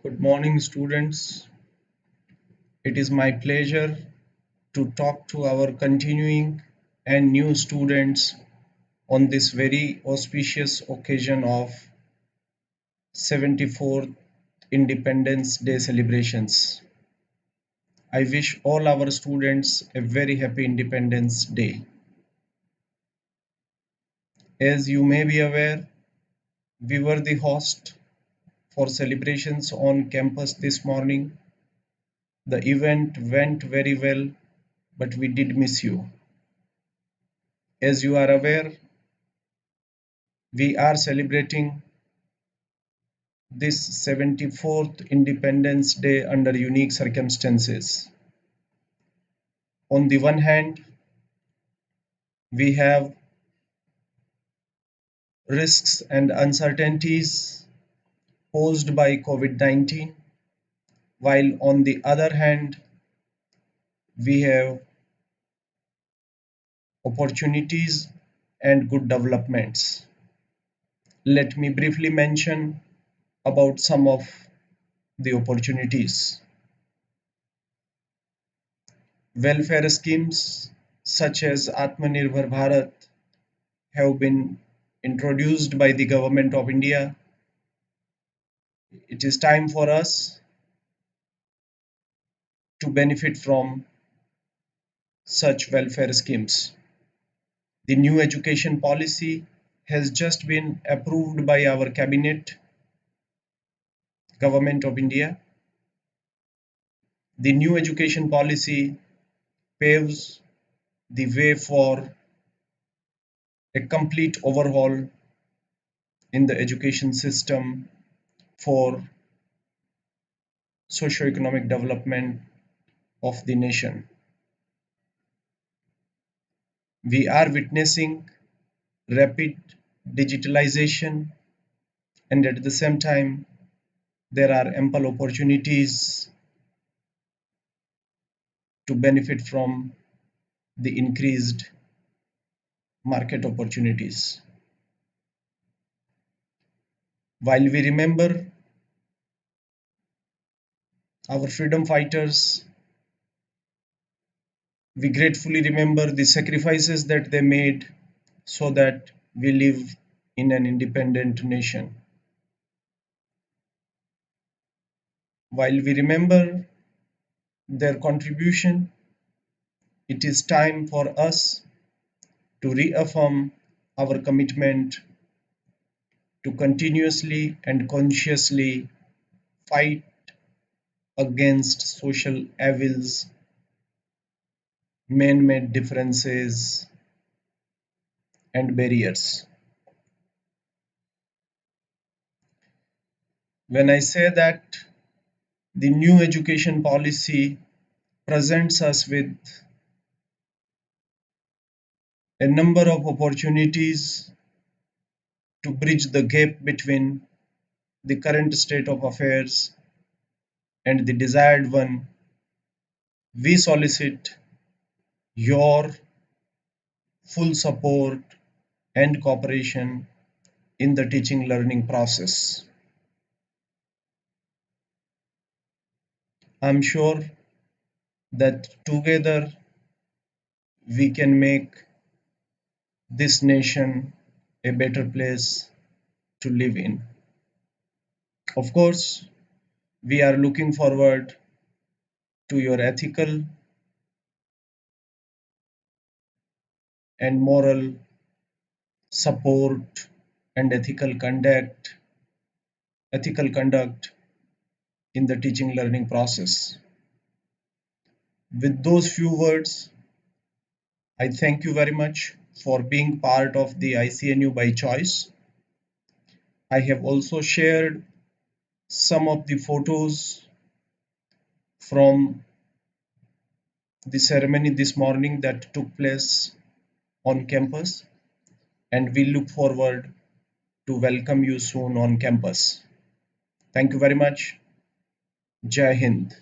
Good morning, students. It is my pleasure to talk to our continuing and new students on this very auspicious occasion of 74th Independence Day celebrations. I wish all our students a very happy Independence Day. As you may be aware, we were the host for celebrations on campus this morning. The event went very well, but we did miss you. As you are aware, we are celebrating this 74th Independence Day under unique circumstances. On the one hand, we have risks and uncertainties posed by COVID-19, while on the other hand, we have opportunities and good developments. Let me briefly mention about some of the opportunities. Welfare schemes such as Atmanirbhar Bharat have been introduced by the government of India. It is time for us to benefit from such welfare schemes. The new education policy has just been approved by our cabinet, government of India. The new education policy paves the way for a complete overhaul in the education system for socio-economic development of the nation. We are witnessing rapid digitalization, and at the same time, there are ample opportunities to benefit from the increased market opportunities. While we remember our freedom fighters, we gratefully remember the sacrifices that they made so that we live in an independent nation. While we remember their contribution, it is time for us to reaffirm our commitment to continuously and consciously fight against social evils, man-made differences, and barriers. When I say that the new education policy presents us with a number of opportunities to bridge the gap between the current state of affairs and the desired one, we solicit your full support and cooperation in the teaching learning process. I'm sure that together we can make this nation a better place to live in. Of course, we are looking forward to your ethical and moral support and ethical conduct in the teaching learning process. With those few words, I thank you very much for being part of the ICNU by choice. I have also shared some of the photos from the ceremony this morning that took place on campus, and we look forward to welcome you soon on campus. Thank you very much. Jai Hind.